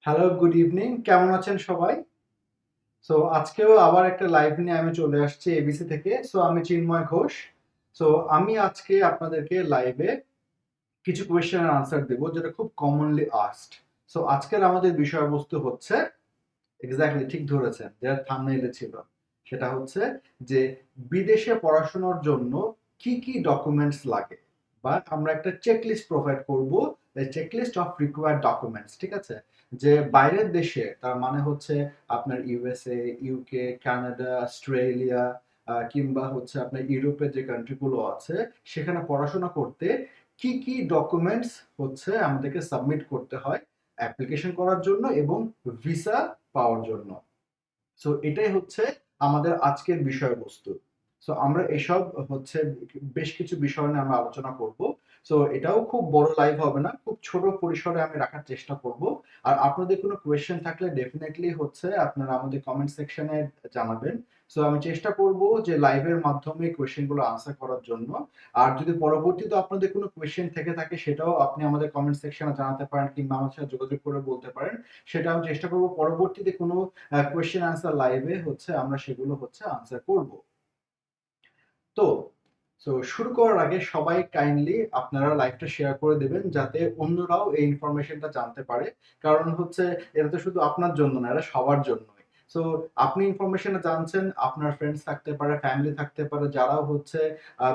Hello, good evening. কেমন আছেন সবাই? সো আজকেও আবার একটা লাইভ নিয়ে আমি চলে আসছি এবিসি থেকে। সো আমি চিন্ময় ঘোষ। সো আমি আজকে আপনাদেরকে লাইভে কিছু কোয়েশ্চেন এর আনসার দেব যেটা খুব কমনলি আস্কড। সো আজকের আমাদের বিষয়বস্তু হচ্ছে এক্সাক্টলি ঠিক ধরেছেন, যেটা থাম্বনেইলে ছিল। সেটা হচ্ছে যে বিদেশে পড়াশোনার জন্য কি কি ডকুমেন্টস লাগে, বা আমরা একটা চেকলিস্ট প্রোভাইড করব, চেকলিস্ট অফ রিকোয়ার্ড ডকুমেন্টস। ঠিক আছে? যে বাইরের দেশে, তার মানে হচ্ছে আপনার ইউএসএ, ইউকে, কানাডা, অস্ট্রেলিয়া, কিংবা হচ্ছে আপনার ইউরোপের যে কান্ট্রিগুলো আছে, সেখানে পড়াশোনা করতে কি কি ডকুমেন্টস হচ্ছে আমাদেরকে সাবমিট করতে হয় অ্যাপ্লিকেশন করার জন্য এবং ভিসা পাওয়ার জন্য। সো এটাই হচ্ছে আমাদের আজকের বিষয়বস্তু। সো আমরা এসব হচ্ছে বেশ কিছু বিষয় নিয়ে আমরা আলোচনা করব। সো এটাও খুব বড় লাইভ হবে না, খুব ছোট পরিসরে আমি রাখার চেষ্টা করব। আর আপনাদের কোনো কোয়েশ্চেন থাকলে ডেফিনেটলি হচ্ছে আপনারা আমাদের কমেন্ট সেকশনে জানাবেন। সো আমি চেষ্টা করব যে লাইভের মাধ্যমে কোয়েশ্চেনগুলো আনসার করার জন্য। আর যদি পরবর্তীতে আপনাদের কোনো কোয়েশ্চেন থেকে থাকে, সেটাও আপনি আমাদের কমেন্ট সেকশনে জানাতে পারেন কিংবা আমার সাথে যোগাযোগ করে বলতে পারেন। সেটা আমি চেষ্টা করব পরবর্তীতে কোনো কোয়েশ্চেন আনসার লাইভে হচ্ছে আমরা সেগুলো হচ্ছে আনসার করব। তো শুরু করার আগে সবাই কাইন্ডলি আপনারা লাইভটা শেয়ার করে দেবেন, যাতে অন্যরাও এই ইনফরমেশনটা জানতে পারে। কারণ হচ্ছে এটা তো শুধু আপনার জন্য না, এটা সবার জন্যই। সো আপনি ইনফরমেশন জানছেন, আপনার ফ্রেন্ডস থাকতে পারে, ফ্যামিলি থাকতে পারে, যারাও হচ্ছে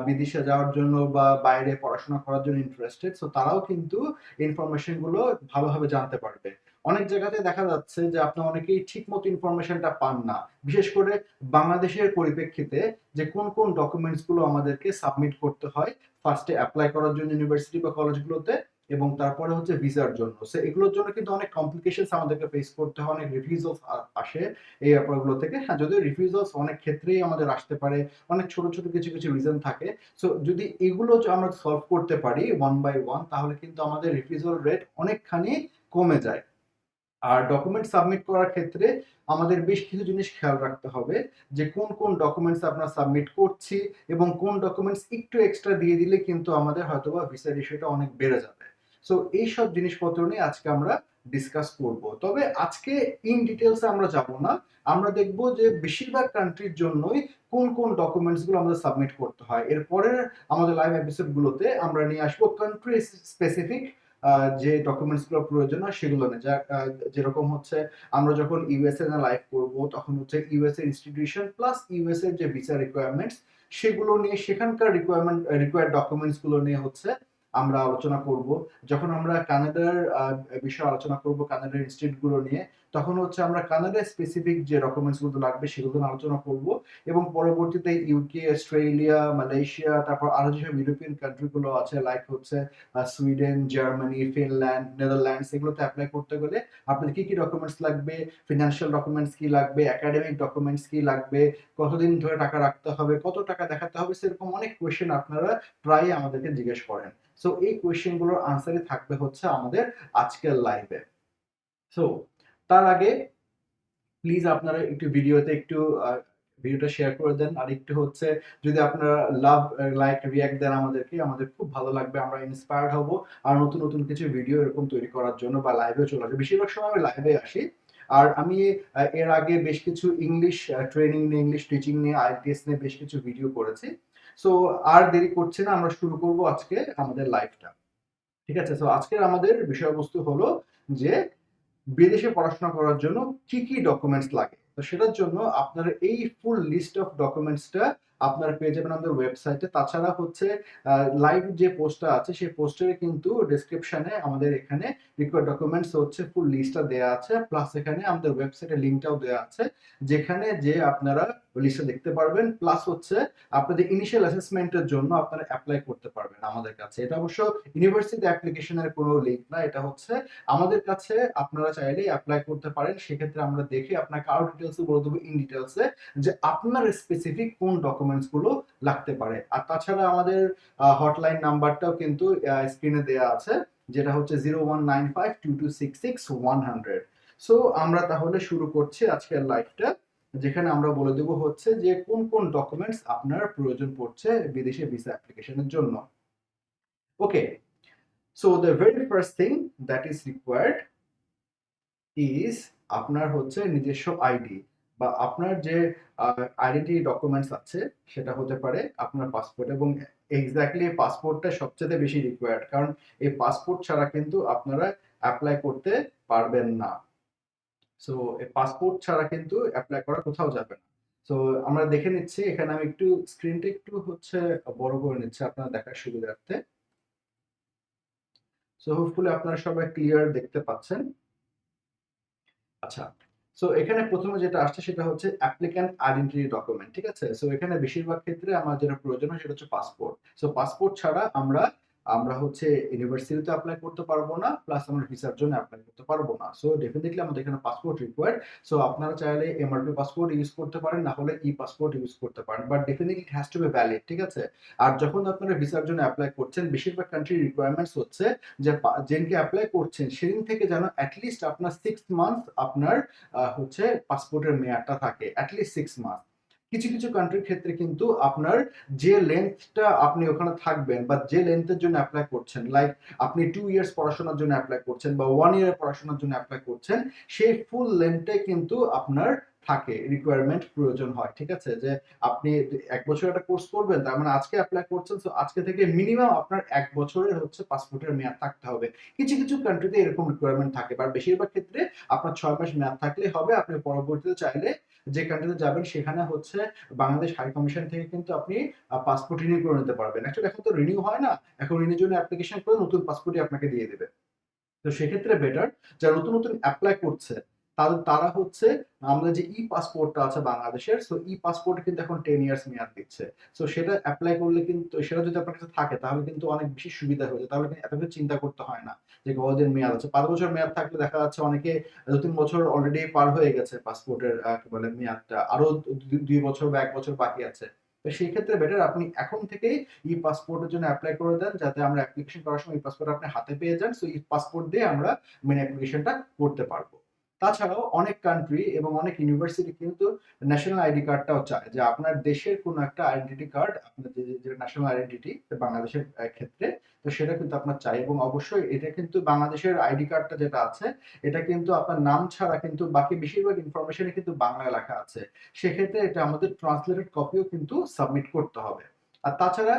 বিদেশে যাওয়ার জন্য বা বাইরে পড়াশোনা করার জন্য ইন্টারেস্টেড, সো তারাও কিন্তু ইনফরমেশন গুলো ভালোভাবে জানতে পারবে। অনেক জায়গাতে দেখা যাচ্ছে যে আপনার অনেকেই ঠিক মতো ইনফরমেশনটা পান না, বিশেষ করে বাংলাদেশের পরিপ্রেক্ষিতে, যে কোন কোন ডকুমেন্টস গুলো আমাদেরকে সাবমিট করতে হয় ফার্স্টে অ্যাপ্লাই করার জন্য ইউনিভার্সিটি বা কলেজগুলোতে, এবং তারপরে হচ্ছে ভিসার জন্য। সো এগুলোর জন্য কিন্তু অনেক কমপ্লিকেশনস আমাদেরকে ফেস করতে হয়, অনেক রিফিউজালস আসে এই ব্যাপারগুলো থেকে। হ্যাঁ, যদিও রিফিউজালস অনেক ক্ষেত্রেই আমাদের আসতে পারে, অনেক ছোট ছোট কিছু কিছু রিজন থাকে। সো যদি এগুলো আমরা সলভ করতে পারি ওয়ান বাই ওয়ান, তাহলে কিন্তু আমাদের রিফিউজাল রেট অনেকখানি কমে যায়। আর ডকুমেন্ট সাবমিট করার ক্ষেত্রে আমাদের বেশ কিছু জিনিস খেয়াল রাখতে হবে, যে কোন কোন ডকুমেন্টস আমরা সাবমিট করছি এবং কোন ডকুমেন্টস একটু এক্সট্রা দিয়ে দিলে কিন্তু আমাদের হয়তোবা ভিসার ইস্যুটা অনেক বেড়ে যাবে। সো এই সব জিনিসপত্র নিয়ে আজকে আমরা ডিসকাস করব। তবে আজকে ইন ডিটেলস আমরা যাব না। আমরা দেখব যে বেশিরভাগ কান্ট্রির জন্যই কোন কোন ডকুমেন্টস গুলো আমাদের সাবমিট করতে হয়। এরপরে আমাদের লাইভ এপিসোড গুলোতে আমরা নিয়ে আসবো কান্ট্রি স্পেসিফিক যে ডকুমেন্টস গুলো প্রয়োজন হয় সেগুলো নেই। যেরকম হচ্ছে আমরা যখন ইউএসএ না লাইভ করব, তখন হচ্ছে ইউএসএ ইনস্টিটিউশন প্লাস ইউএসএ যে ভিসা রিকোয়ারমেন্টস, সেগুলো নিয়ে সেখানকার রিকোয়ার্ড ডকুমেন্টস গুলো নিয়ে হচ্ছে আমরা আলোচনা করব। যখন আমরা কানাডার বিষয়ে আলোচনা করব, কানাডার ইনস্টিটিউট গুলো নিয়ে, তখন হচ্ছে আমরা কানাডার স্পেসিফিক যে ডকুমেন্টস গুলো লাগবে সেগুলো নিয়ে আলোচনা করব। এবং পরবর্তীতে ইউকে, অস্ট্রেলিয়া, মালয়েশিয়া, তারপর আরো যেসব ইউরোপিয়ান কান্ট্রি গুলো আছে, লাইক হচ্ছে সুইডেন, জার্মানি, ফিনল্যান্ড, নেদারল্যান্ডস, এগুলোতে অ্যাপ্লাই করতে গেলে আপনাদের কি কি ডকুমেন্টস লাগবে, ফিনান্সিয়াল ডকুমেন্টস কি লাগবে, একাডেমিক ডকুমেন্টস কি লাগবে, কতদিন ধরে টাকা রাখতে হবে, কত টাকা দেখাতে হবে, সেরকম অনেক কোয়েশ্চেন আপনারা প্রায় আমাদেরকে জিজ্ঞেস করেন। সো এই কোয়েশ্চেন গুলোর আনসারই থাকবে হচ্ছে আমাদের আজকের লাইভে। সো তার আগে প্লিজ আপনারা একটু ভিডিওতে একটু ভিডিওটা শেয়ার করে দেন, আর একটু হচ্ছে যদি আপনারা লাভ, লাইক, রিয়াক্ট দেন আমাদেরকে, আমাদের খুব ভালো লাগবে, আমরা ইন্সপায়ার্ড হব আর নতুন নতুন কিছু ভিডিও এরকম তৈরি করার জন্য, বা লাইভে চলে আসবে। বেশিরভাগ সময় আমি লাইভে আসি। আর আমি এর আগে বেশ কিছু ইংলিশ ট্রেনিং নিয়ে, ইংলিশ টিচিং নিয়ে, আইএলটিএস নিয়ে বেশ কিছু ভিডিও করেছি। সো আর দেরি করছি না, আমরা শুরু করব আজকে আমাদের লাইভটা। ঠিক আছে? সো আজকের আমাদের বিষয়বস্তু হলো যে বিদেশে পড়াশোনা করার জন্য কি কি ডকুমেন্টস লাগে। তো সেটার জন্য আপনারা এই ফুল লিস্ট অফ ডকুমেন্টসটা আপনারা পেয়ে যাবেন আমাদের ওয়েবসাইটে। তাছাড়া হচ্ছে লাইভ যে পোস্টটা আছে, সেই পোস্টের কিন্তু ডেসক্রিপশনে আমাদের এখানে রিকোয়ার্ড ডকুমেন্টস হচ্ছে ফুল লিস্টটা দেওয়া আছে, প্লাস এখানে আমাদের ওয়েবসাইটের লিঙ্কটাও দেওয়া আছে, যেখানে যে আপনারা লিস্টটা দেখতে পারবেন, প্লাস হচ্ছে আপনাদের ইনিশিয়াল অ্যাসেসমেন্টের জন্য আপনারা অ্যাপ্লাই করতে পারবেন আমাদের কাছে। এটা অবশ্য ইউনিভার্সিটি অ্যাপ্লিকেশনের কোনো লিঙ্ক না, এটা হচ্ছে আমাদের কাছে আপনারা চাইলে অ্যাপ্লাই করতে পারেন। সেক্ষেত্রে আমরা দেখে আপনাকে আরো ডিটেলসে বলে দেবো, ইন ডিটেলসে, যে আপনার স্পেসিফিক কোন ডকুমেন্টস গুলো লাগতে পারে। আর তাছাড়া আমাদের হটলাইন নাম্বারটাও কিন্তু স্ক্রিনে দেওয়া আছে, যেটা হচ্ছে 01952266 100। সো আমরা তাহলে শুরু করছি আজকের লাইভটা, যেখানে আমরা বলে দেবো হচ্ছে যে কোন কোন ডকুমেন্টস আপনার প্রয়োজন পড়ছে বিদেশে ভিসা অ্যাপ্লিকেশনের জন্য। ওকে, so the very first thing that is required is আপনার হচ্ছে নিজস্ব আইডি বা আপনার যে আইডেন্টি ডকুমেন্টস আছে সেটা হতে পারে আপনার পাসপোর্ট, এবং এক্স্যাক্টলি পাসপোর্টটা সবচেয়ে বেশি রিকোয়ার্ড, কারণ এই পাসপোর্ট ছাড়া কিন্তু আপনারা অ্যাপ্লাই করতে পারবেন না। সো এই পাসপোর্ট ছাড়া কিন্তু অ্যাপ্লাই করা কোথাও যাবে না। সো আমরা দেখে নিচ্ছি, এখানে আমি একটু স্ক্রিনটা একটু হচ্ছে বড় করে নিচ্ছি আপনারা দেখার সুবিধার্থে। সো হোপফুলি আপনারা সবাই ক্লিয়ার দেখতে পাচ্ছেন। আচ্ছা, সো এখানে প্রথমে যেটা আসছে সেটা হচ্ছে অ্যাপ্লিক্যান্ট আইডেন্টিটি ডকুমেন্ট, ঠিক আছে? সো এখানে বেশিরভাগ ক্ষেত্রে আমার যেটা প্রয়োজন হয় সেটা হচ্ছে পাসপোর্ট। সো পাসপোর্ট ছাড়া আমরা আমরা হচ্ছে ইউনিভার্সিটিতে অ্যাপ্লাই করতে পারবো না, প্লাস আমরা ভিসার জন্য অ্যাপ্লাই করতে পারবো না। সো ডেফিনিটলি আমাদের এখানে পাসপোর্ট রিকোয়ার্ড। সো আপনারা চাইলে এমআরপি পাসপোর্ট ইউজ করতে পারেন, না হলে ই পাসপোর্ট ইউজ করতে পারেন, but definitely it has to be valid, ঠিক আছে? আর যখন আপনারা ভিসার জন্য অ্যাপ্লাই করছেন, বেশিরভাগ কান্ট্রির রিকোয়ারমেন্টস হচ্ছে যে যেদিনকে অ্যাপ্লাই করছেন সেদিন থেকে যেন অ্যাটলিস্ট আপনার 6 মান্থ আপনার হচ্ছে পাসপোর্টের মেয়াদটা থাকে, অ্যাটলিস্ট 6 মাস। কিছু কিছু কান্ট্রির ক্ষেত্রে কিন্তু আপনার যে লেন্থটা আপনি ওখানে থাকবেন বা যে লেন্থের জন্য অ্যাপ্লাই করছেন, লাইক আপনি 2 ইয়ার্স পড়াশোনার জন্য অ্যাপ্লাই করছেন বা 1 ইয়ারের পড়াশোনার জন্য অ্যাপ্লাই করছেন, সেই ফুল লেন্থটাই কিন্তু আপনার থাকে, রিকোয়ারমেন্ট প্রয়োজন হয়, ঠিক আছে? যে আপনি 1 বছর একটা কোর্স করবেন, তার মানে আজকে অ্যাপ্লাই করছেন, তো আজকে থেকে মিনিমাম আপনার 1 বছরের হচ্ছে পাসপোর্টের মেয়াদ থাকতে হবে। কিছু কিছু কান্ট্রিতে এরকম রিকোয়ারমেন্ট থাকে, বা বেশিরভাগ ক্ষেত্রে আপনার 6 মাস মেয়াদ থাকলেই হবে। আপনি পরবর্তীতে চাইলে যে কান্ট্রিতে যাবেন সেখানে হচ্ছে বাংলাদেশ হাই কমিশন থেকে কিন্তু আপনি পাসপোর্ট রিনিউ করে নিতে পারবেন। অ্যাকচুয়ালি এখন তো রিনিউ হয় না, এখন রিনিউর জন্য অ্যাপ্লিকেশন করে নতুন পাসপোর্টই আপনাকে দিয়ে দেবে। তো সেক্ষেত্রে বেটার যারা নতুন নতুন অ্যাপ্লাই করছে তারা হচ্ছে আমরা যে ই পাসপোর্টটা আছে বাংলাদেশের, সো ই পাসপোর্ট কিন্তু এখন 10 ইয়ার্স মেয়াদ দিচ্ছে। সো সেটা অ্যাপ্লাই করলে কিন্তু, সেটা যদি আপনার কাছে থাকে তাহলে কিন্তু অনেক বেশি সুবিধা হয়ে যায়, তাহলে কিন্তু এত কিছু চিন্তা করতে হয় না যে কতদিন মেয়াদ আছে। 5 বছর মেয়াদ থাকলে দেখা যাচ্ছে অনেকে 2-3 বছর অলরেডি পার হয়ে গেছে পাসপোর্টের কি বলে মেয়াদটা, আরো 2 বছর বা 1 বছর বাকি আছে। তো সেই ক্ষেত্রে বেটার আপনি এখন থেকেই ই পাসপোর্টের জন্য অ্যাপ্লাই করে দেন, যাতে আমরা অ্যাপ্লিকেশন করার সময় ই পাসপোর্ট আপনি হাতে পেয়ে যান। সো ই পাসপোর্ট দিয়ে আমরা মেন অ্যাপ্লিকেশনটা করতে পারবো। তাছাড়াও অনেক কান্ট্রি এবং অনেক ইউনিভার্সিটি কিন্তু ন্যাশনাল আইডি কার্ডটাও চায়, যে আপনার দেশের কোনো একটা আইডেন্টিটি কার্ড, আপনার যে ন্যাশনাল আইডেন্টিটি বাংলাদেশের ক্ষেত্রে, তো সেটা কিন্তু আপনার চাই। এবং অবশ্যই এটা কিন্তু বাংলাদেশের আইডি কার্ডটা যেটা আছে এটা কিন্তু আপনার নাম ছাড়া কিন্তু বাকি বেশিরভাগ ইনফরমেশনই কিন্তু বাংলায় লেখা আছে। সেক্ষেত্রে এটা আমাদের ট্রান্সলেটেড কপিও কিন্তু সাবমিট করতে হবে। আর তাছাড়া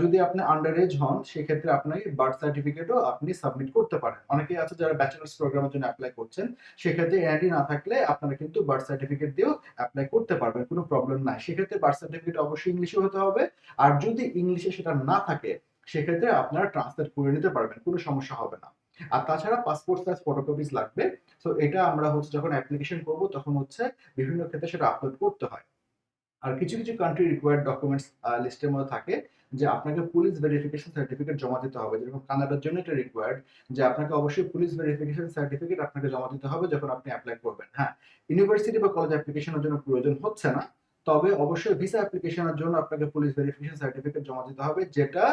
যদি আপনি আন্ডার এজ হন সেক্ষেত্রে আপনার বার্থ সার্টিফিকেটও আপনি সাবমিট করতে পারেন। অনেকেই আছে যারা ব্যাচেলার্স প্রোগ্রামের জন্য অ্যাপ্লাই করছেন, সেক্ষেত্রে এনআইডি না থাকলে আপনারা কিন্তু বার্থ সার্টিফিকেট দিয়েও অ্যাপ্লাই করতে পারবেন, কোনো প্রবলেম নাই। সেক্ষেত্রে বার্থ সার্টিফিকেট অবশ্যই ইংলিশে হতে হবে, আর যদি ইংলিশে সেটা না থাকে সেক্ষেত্রে আপনারা ট্রান্সলেট করে নিতে পারবেন, কোনো সমস্যা হবে না। আর তাছাড়া পাসপোর্ট সাইজ ফটোকপিস লাগবে। তো এটা আমরা হচ্ছে যখন অ্যাপ্লিকেশন করব তখন হচ্ছে বিভিন্ন ক্ষেত্রে সেটা আপলোড করতে হয়। আর কিছু কিছু কান্ট্রি রিকোয়ার্ড ডকুমেন্টস লিস্টের মধ্যে থাকে যে আপনাকে পুলিশ ভেরিফিকেশন সার্টিফিকেট জমা দিতে হবে, যেরকম কানাডার জন্য এটা রিকোয়ার্ড যে আপনাকে অবশ্যই পুলিশ ভেরিফিকেশন সার্টিফিকেট আপনাকে জমা দিতে হবে যখন আপনি অ্যাপ্লাই করবেন। হ্যাঁ, ইউনিভার্সিটি বা কলেজ অ্যাপ্লিকেশনের জন্য প্রয়োজন হচ্ছে না, তবে অবশ্যই ভিসা অ্যাপ্লিকেশনের জন্য আপনাকে পুলিশ ভেরিফিকেশন সার্টিফিকেট জমা দিতে হবে, যেটা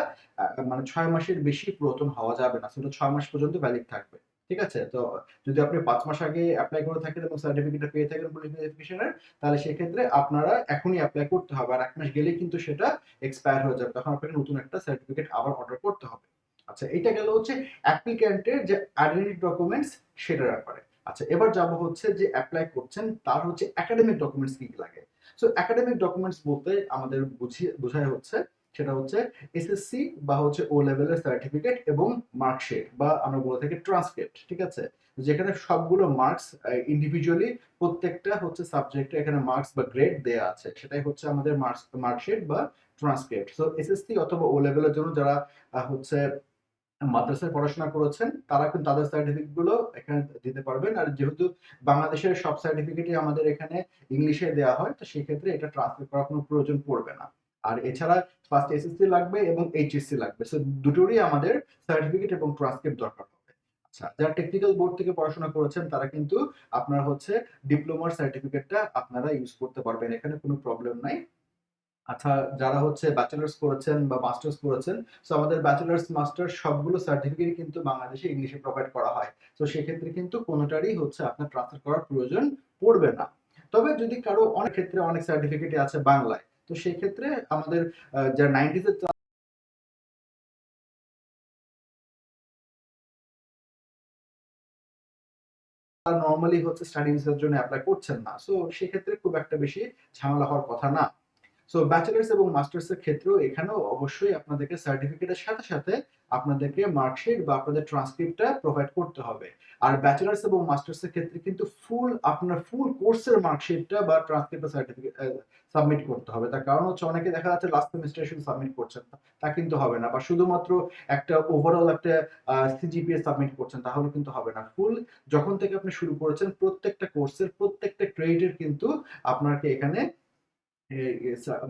মানে 6 মাসের বেশি পুরাতন হওয়া যাবে না, সেটা 6 মাস পর্যন্ত ভ্যালিড থাকবে। ঠিক আছে? তো যদি আপনি 5 মাস আগে অ্যাপ্লাই করে থাকেন এবং সার্টিফিকেটটা পেয়ে থাকেন পুলিশ ভেরিফিকেশনের, তাহলে সেক্ষেত্রে আপনারা এখনই অ্যাপ্লাই করতে হবে। আর 1 মাস গেলেই কিন্তু সেটা এক্সপায়ার হয়ে যাবে, তখন আপনাকে নতুন একটা সার্টিফিকেট আবার অর্ডার করতে হবে। আচ্ছা, এটা গেল হচ্ছে অ্যাপ্লিক্যান্টের যে আইডেন্টিটি ডকুমেন্টস সেটার ব্যাপারে। আচ্ছা, এবার যাব হচ্ছে যে অ্যাপ্লাই করছেন তার হচ্ছে একাডেমিক ডকুমেন্টস কি কি লাগে। সো একাডেমিক ডকুমেন্টস বলতে আমাদের বোঝায় হচ্ছে সেটা হচ্ছে এসএসসি বা হচ্ছে ও লেভেলের সার্টিফিকেট এবং মার্কশিট, বা আমরা বলে থাকি ট্রান্সক্রিপ্ট, ঠিক আছে? যেখানে সবগুলো মার্কস ইন্ডিভিজুয়ালি প্রত্যেকটা হচ্ছে সাবজেক্টে এখানে মার্কস বা গ্রেড দেয়া আছে, সেটাই হচ্ছে আমাদের মার্কশিট বা ট্রান্সক্রিপ্ট। সো এসএসসি অথবা ও লেভেলের জন্য যারা হচ্ছে মাদ্রাসায় পড়াশোনা করেছেন তারা কিন্তু তাদের সার্টিফিকেট গুলো এখানে দিতে পারবেন। আর যেহেতু বাংলাদেশের সব সার্টিফিকেটই আমাদের এখানে ইংলিশে দেওয়া হয়, তো সেক্ষেত্রে এটা ট্রান্সলেট করার কোনো প্রয়োজন পড়বে না। আর এছাড়া ফার্স্ট এসএসসি লাগবে এবং এইচএসসি লাগবে, সো দুটোরই আমাদের সার্টিফিকেট এবং ট্রান্সক্রিপ্ট দরকার হবে। আচ্ছা, যারা টেকনিক্যাল বোর্ড থেকে পড়াশোনা করেছেন তারা কিন্তু আপনার হচ্ছে ডিপ্লোমার সার্টিফিকেটটা আপনারা ইউজ করতে পারবেন, এখানে কোনো প্রবলেম নাই। আচ্ছা, যারা হচ্ছে ব্যাচেলার্স করেছেন বা মাস্টার্স করেছেন, সো আমাদের ব্যাচেলার্স মাস্টার সবগুলো সার্টিফিকেট কিন্তু বাংলাদেশে ইংলিশে প্রোভাইড করা হয়। তো সেক্ষেত্রে কিন্তু কোনোটারই হচ্ছে আপনার ট্রান্সফার করার প্রয়োজন পড়বে না। তবে যদি কারো অনেক ক্ষেত্রে অনেক সার্টিফিকেটই আছে বাংলায়, তো সেক্ষেত্রে আমাদের যারা 90s এর নরমালি হচ্ছে স্টাডি ভিসার জন্য এপ্লাই করছেন না। সো সেক্ষেত্রে খুব একটা বেশি ঝামেলা হওয়ার কথা না। সো ব্যাচেলার্স এবং মাস্টার্স এর ক্ষেত্রেও এখানেও অবশ্যই আপনাদেরকে সার্টিফিকেটের সাথে সাথে আপনাদেরকে মার্কশিট বা আপনাদের ট্রান্সক্রিপ্টটা প্রোভাইড করতে হবে। আর ব্যাচেলার্স এবং মাস্টার্স এর ক্ষেত্রে কিন্তু আপনার ফুল কোর্সের মার্কশিটটা বা ট্রান্সক্রিপ্ট বা সার্টিফিকেট সাবমিট করতে হবে। তার কারণ হচ্ছে অনেকে দেখা যাচ্ছে লাস্ট সেমিস্টারে শুধু সাবমিট করছেন। তা কিন্তু হবে না। বা শুধুমাত্র একটা ওভারঅল একটা সিজিপিএ সাবমিট করছেন তাহলে কিন্তু হবে না। ফুল যখন থেকে আপনি শুরু করেছেন প্রত্যেকটা কোর্সের প্রত্যেকটা ক্রেডিটের কিন্তু আপনাকে এখানে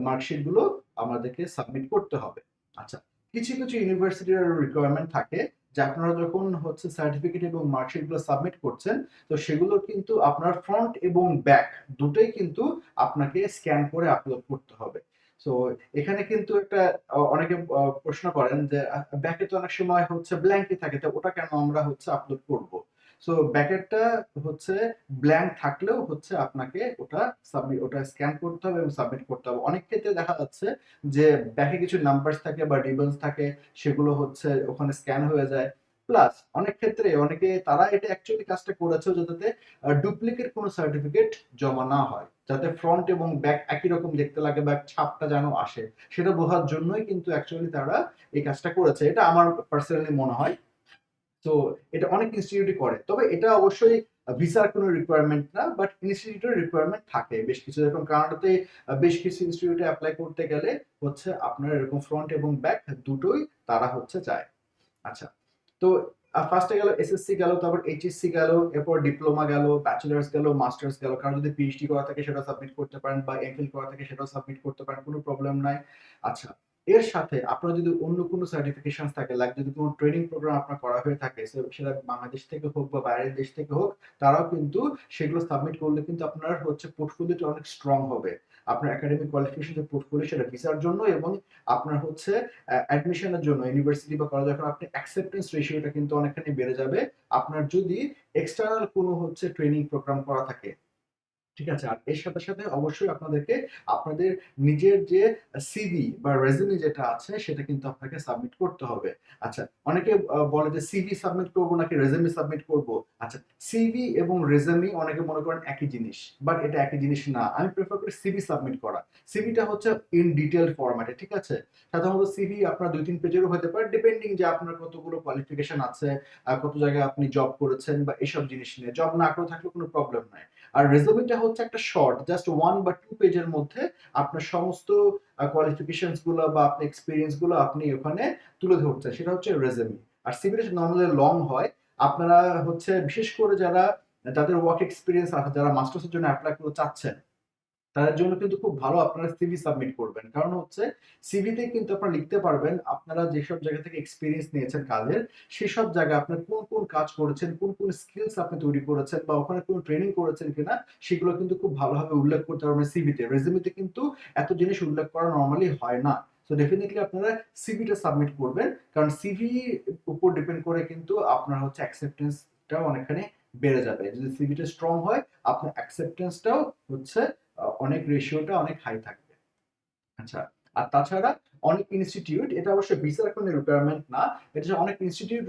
মার্কশিট গুলো আমাদেরকে সাবমিট করতে হবে। আচ্ছা, কিছু কিছু ইউনিভার্সিটির রিকোয়ারমেন্ট থাকে যে আপনারা যখন হচ্ছে সার্টিফিকেট এবং মার্কশিট গুলো সাবমিট করছেন তো সেগুলো কিন্তু আপনার ফ্রন্ট এবং ব্যাক দুটোই কিন্তু আপনাকে স্ক্যান করে আপলোড করতে হবে। সো এখানে কিন্তু একটা অনেকে প্রশ্ন করেন যে ব্যাকে তো অনেক সময় হচ্ছে ব্ল্যাঙ্কই থাকে, তো ওটা কেন আমরা হচ্ছে আপলোড করব? সো ব্যাকেটটা হচ্ছে ব্ল্যাঙ্ক থাকলেও হচ্ছে আপনাকে ওটা স্ক্যান করতে হবে এবং সাবমিট করতে হবে। অনেক ক্ষেত্রে দেখা যাচ্ছে যে ব্যাকে কিছু নাম্বারস থাকে বা রিবনস থাকে, সেগুলো হচ্ছে ওখানে স্ক্যান হয়ে যায়। প্লাস অনেক ক্ষেত্রে তারা এটা অ্যাকচুয়ালি কাজটা করেছে যাতে ডুপ্লিকেট কোনো সার্টিফিকেট জমা না হয়, যাতে ফ্রন্ট এবং ব্যাক একই রকম দেখতে লাগে বা ছাপটা যেন আসে, সেটা বোঝার জন্যই কিন্তু অ্যাকচুয়ালি তারা এই কাজটা করেছে। এটা আমার পার্সোনালি মনে হয়। তো এটা অনেক ইনস্টিটিউটই করে, তবে এটা অবশ্যই ভিসার কোনো রিকোয়ারমেন্ট না, বাট ইনস্টিটিউটের রিকোয়ারমেন্ট থাকে বেশ কিছু। যেরকম কানাডাতে বেশ কিছু ইনস্টিটিউটে অ্যাপ্লাই করতে গেলে হচ্ছে আপনার এরকম ফ্রন্ট এবং ব্যাক দুটোই তারা হচ্ছে চায়। আচ্ছা, তো ফার্স্টে গেল এসএসসি, গেল তারপর এইচএসসি, গেল এরপর ডিপ্লোমা, গেল ব্যাচেলার্স, গেল মাস্টার্স, গেল। কারণ যদি পিএইচডি করা থাকে সেটা সাবমিট করতে পারেন বা এমফিল করা থাকে সেটাও সাবমিট করতে পারেন, কোনো প্রবলেম নাই। আচ্ছা, এর সাথে আপনার যদি অন্য কোনো সার্টিফিকেশন থাকে, লাইক যদি কোনো ট্রেনিং প্রোগ্রাম আপনার করা হয়ে থাকে, সেটা বাংলাদেশ থেকে হোক বা বাইরের দেশ থেকে হোক, তারাও কিন্তু সেগুলো সাবমিট করলে কিন্তু আপনার হচ্ছে পোর্টফোলিওটা অনেক স্ট্রং হবে। আপনার একাডেমিক কোয়ালিফিকেশন যে পোর্টফোলিও সেটা ভিসার জন্য এবং আপনার হচ্ছে অ্যাডমিশনের জন্য ইউনিভার্সিটি বা কলেজে এখন আপনি অ্যাকসেপ্টেন্স রেশিওটা কিন্তু অনেকখানি বেড়ে যাবে আপনার যদি এক্সটার্নাল কোনো হচ্ছে ট্রেনিং প্রোগ্রাম করা থাকে। ঠিক আছে? আর এর সাথে সাথে অবশ্যই আপনাদেরকে আপনাদের নিজের যে সিভি বা রেজুমে যেটা আছে সেটা কিন্তু আপনাকে সাবমিট করতে হবে। আচ্ছা, অনেকে বলে যে সিভি সাবমিট করব নাকি রেজুমে সাবমিট করব। আচ্ছা, সিভি এবং রেজুমে অনেকে মনে করেন একই জিনিস, বাট এটা একই জিনিস না। আমি প্রেফার করি সিভি সাবমিট করা। সিভিটা হচ্ছে ইন ডিটেইল ফরম্যাটে, ঠিক আছে? সাধারণত সিভি আপনার ২-৩ পেজেরও হতে পারে, ডিপেন্ডিং যে আপনার কতগুলো কোয়ালিফিকেশন আছে, কত জায়গায় আপনি জব করেছেন বা এসব জিনিস নিয়ে। জব না করেও থাকলে কোনো প্রবলেম নাই। আর রেজুমেটা হচ্ছে একটা শর্ট, জাস্ট 1 বা 2 পেজের মধ্যে আপনার সমস্ত কোয়ালিফিকেশনস গুলো বা আপনি এক্সপেরিয়েন্স গুলো আপনি ওখানে তুলে ধরছেন, সেটা হচ্ছে রেজুমে। আর সিভিটা নরমালি লং হয়। আপনারা হচ্ছে বিশেষ করে যাদের ওয়ার্ক এক্সপেরিয়েন্স আছে, যারা মাস্টার্সের জন্য এপ্লাই করতে চাচ্ছেন, তাদের জন্য কিন্তু খুব ভালো আপনারা সিভি সাবমিট করবেন। কারণ হচ্ছে সিভিতে কিন্তু আপনারা লিখতে পারবেন আপনারা যেসব জায়গা থেকে এক্সপেরিয়েন্স নিয়েছেন কাজের, সেসব জায়গায় আপনার কোন কোন কাজ করেছেন, কোন কোন স্কিলস আপনি তৈরি করেছেন বা ওখানে কোন ট্রেনিং করেছেন কিনা, সেগুলো কিন্তু খুব ভালোভাবে উল্লেখ করতে পারবেন সিভিতে। রেজুমেতে কিন্তু এত জিনিস উল্লেখ করা নরমালি হয় না। সো ডেফিনিটলি আপনারা সিভিটা সাবমিট করবেন, কারণ সিভি উপর ডিপেন্ড করে কিন্তু আপনার হচ্ছে অ্যাকসেপ্টেন্সটাও অনেকখানি বেড়ে যাবে। যদি সিভিটা স্ট্রং হয় আপনার অ্যাকসেপ্টেন্সটাও হচ্ছে অনেক রেশিওটা অনেক হাই থাকবে। আচ্ছা, আর তাছাড়া অনেক ইনস্টিটিউট, এটা অবশ্য ভিসার কোনো রিকোয়ারমেন্ট না, এটা যে অনেক ইনস্টিটিউট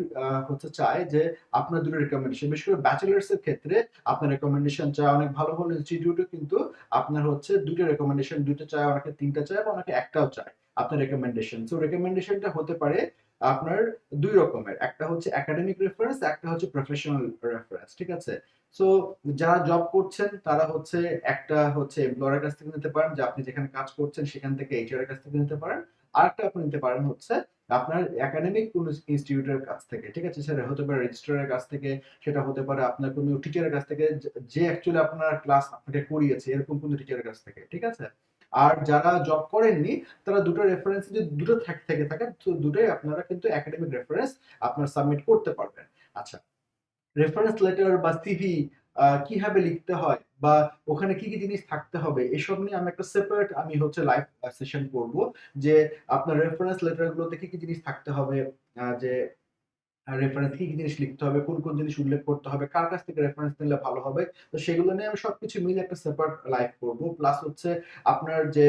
হচ্ছে চায় যে আপনার দুটো রিকমেন্ডেশন, বিশেষ করে ব্যাচেলার্স এর ক্ষেত্রে আপনার রিকমেন্ডেশন চায়। অনেক ভালো ভালো ইনস্টিটিউটও কিন্তু আপনার হচ্ছে দুটো রিকমেন্ডেশন, দুটো চায়, অনেকে তিনটা চায় বা অনেকে একটাও চায় আপনার রিকমেন্ডেশন। সো রিকমেন্ডেশনটা হতে পারে আপনার দুই রকমের, একটা হচ্ছে একাডেমিক রেফারেন্স, একটা হচ্ছে প্রফেশনাল রেফারেন্স, ঠিক আছে? সো যারা জব করছেন তারা হচ্ছে একটা হচ্ছে এমপ্লয়ারের কাছ থেকে নিতে পারেন, যে আপনি যেখানে কাজ করছেন সেখান থেকে এইচআর এর কাছ থেকে নিতে পারেন। আরেকটা আপনি নিতে পারেন হচ্ছে আপনার একাডেমিক কোন ইনস্টিটিউটের কাছ থেকে, ঠিক আছে? সেটা হতে পারে রেজিস্ট্রারের কাছ থেকে, সেটা হতে পারে আপনার কোনো টিচারের কাছ থেকে, যে অ্যাকচুয়ালি আপনার ক্লাস আপনাকে করিয়েছে এরকম কোনো টিচারের কাছ থেকে, ঠিক আছে? আর যারা জব করেননি তারা দুটো রেফারেন্স যদি দুটো থেকে থাকে তো দুটোই আপনারা কিন্তু একাডেমিক রেফারেন্স আপনার সাবমিট করতে পারবেন। আচ্ছা, রেফারেন্স লেটার বা সিভি কিভাবে লিখতে হয় বা ওখানে কি কি জিনিস থাকতে হবে এসব নিয়ে আমি একটা সেপারেট আমি হচ্ছে লাইভ সেশন করব, যে আপনার রেফারেন্স লেটার গুলোতে কি কি জিনিস থাকতে হবে, যে রেফারেন্স কি কি জিনিস লিখতে হবে, কোন কোন জিনিস উল্লেখ করতে হবে, কার কাছ থেকে রেফারেন্স নিলে ভালো হবে। তো সেগুলো নিয়ে আমি সবকিছু মিলে একটা সেপারেট লাইভ করব। প্লাস হচ্ছে আপনার যে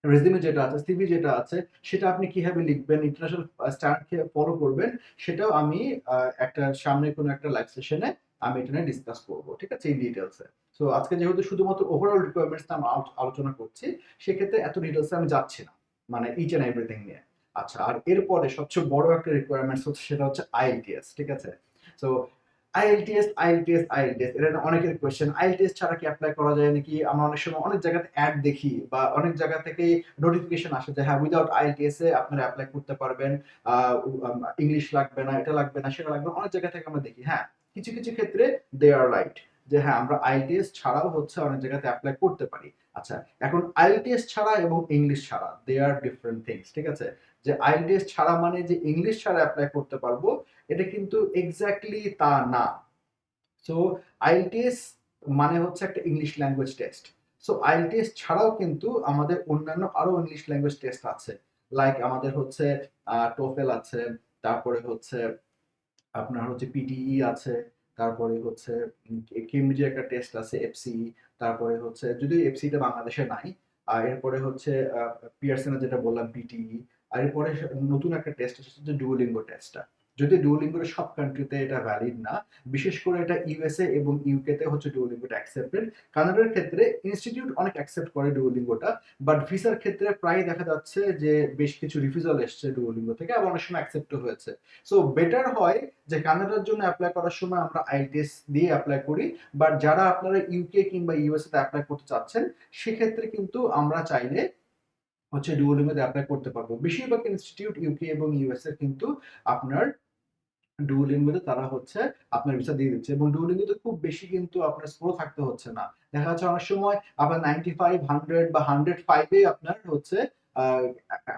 রেজিউমে যেটা আছে, সিভি যেটা আছে, সেটা আপনি কিভাবে লিখবেন, ইন্টারন্যাশনাল স্ট্যান্ডার্ড ফলো করবেন, সেটাও আমি একটা সামনে কোনো একটা লাইভ সেশনে আমি এটা নিয়ে ডিসকাস করবো, ঠিক আছে, এই ডিটেলসে। সো আজকে যেহেতু শুধুমাত্র ওভারঅল রিকোয়ারমেন্টস আমরা আলোচনা করছি, সেক্ষেত্রে এত ডিটেলসে আমি যাচ্ছি না, মানে ইচ এন্ড এভরিথিং নিয়ে। আচ্ছা, আর এরপরে সবচেয়ে বড় একটা রিকোয়ারমেন্টস হচ্ছে, সেটা হচ্ছে আইএলটিএস, ঠিক আছে। সো আইএলটিএস এটা অনেকের কোয়েশ্চেন, আইএলটিএস ছাড়া কি অ্যাপ্লাই করা যায় নাকি? আমরা অনেক সময় অনেক জায়গাতে অ্যাড দেখি বা অনেক জায়গা থেকে নোটিফিকেশন আসে যে হ্যাঁ, উইদাউট আইএলটিএস এ আপনারা অ্যাপ্লাই করতে পারবেন, ইংলিশ লাগবে না, এটা লাগবে না, সেটা লাগবে না, অনেক জায়গা থেকে আমরা দেখি। হ্যাঁ, কিছু কিছু ক্ষেত্রে দে আর রাইট, যে হ্যাঁ, আমরা আইএলটিএস ছাড়াও হচ্ছে অনেক জায়গাতে অ্যাপ্লাই করতে পারি। আচ্ছা, এখন আইএলটিএস ছাড়া এবং ইংলিশ ছাড়া দে আর ডিফারেন্ট থিংস, ঠিক আছে। যে আইএলটিএস ছাড়া মানে যে ইংলিশ ছাড়া অ্যাপ্লাই করতে পারবো, এটা কিন্তু এক্স্যাক্টলি তা না। সো আইএলটিএস মানে হচ্ছে একটা English language test. So IELTS ছাড়াও কিন্তু আমাদের অন্যান্য আরো ইংলিশ ল্যাঙ্গুয়েজ টেস্ট আছে, লাইক আমাদের হচ্ছে টোফেল আছে, তারপরে হচ্ছে আপনার হচ্ছে পিটিই আছে, তারপরে হচ্ছে কেমব্রিজের একটা টেস্ট আছে এফসিই, তারপরে হচ্ছে যদিও এফসিটা বাংলাদেশে নাই, আর এরপরে হচ্ছে পিয়ারসনের যেটা বললাম পিটিই, আর এরপরে নতুন একটা টেস্ট হচ্ছে ডুওলিঙ্গো টেস্টটা। যদি ডুওলিঙ্গোর সব কান্ট্রিতে এটা ভ্যালিড না, বিশেষ করে এটা ইউএসএ এবং ইউকে তে হচ্ছে ডুওলিঙ্গোটা অ্যাকসেপ্টেড। কানাডার ক্ষেত্রে ইনস্টিটিউট অনেক অ্যাকসেপ্ট করে ডুওলিঙ্গোটা, বাট ভিসার ক্ষেত্রে প্রায় দেখা যাচ্ছে যে বেশ কিছু রিফিউজাল এসছে ডুওলিঙ্গো থেকে, আবার অনেক সময় অ্যাকসেপ্টও হয়েছে। সো বেটার হয় যে কানাডার জন্য অ্যাপ্লাই করার সময় আমরা আইএলটিএস দিয়ে অ্যাপ্লাই করি, বাট যারা আপনারা ইউকে কিংবা ইউএসএ তে অ্যাপ্লাই করতে চাচ্ছেন, সেক্ষেত্রে কিন্তু আমরা চাইলে হচ্ছে ডুওলিঙ্গোতে অ্যাপ্লাই করতে পারবো। বেশিরভাগ ইনস্টিটিউট ইউকে এবং ইউএসএ কিন্তু আপনার ডুওলিঙ্গোতে তারা হচ্ছে আপনার ভিসা দিয়ে দিচ্ছে, এবং ডুওলিঙ্গোতে খুব বেশি কিন্তু আপনার স্কোর থাকতে হচ্ছে না। দেখা যাচ্ছে অনেক সময় আপনার 95, 100 বা 105 এ আপনার হচ্ছে আহ,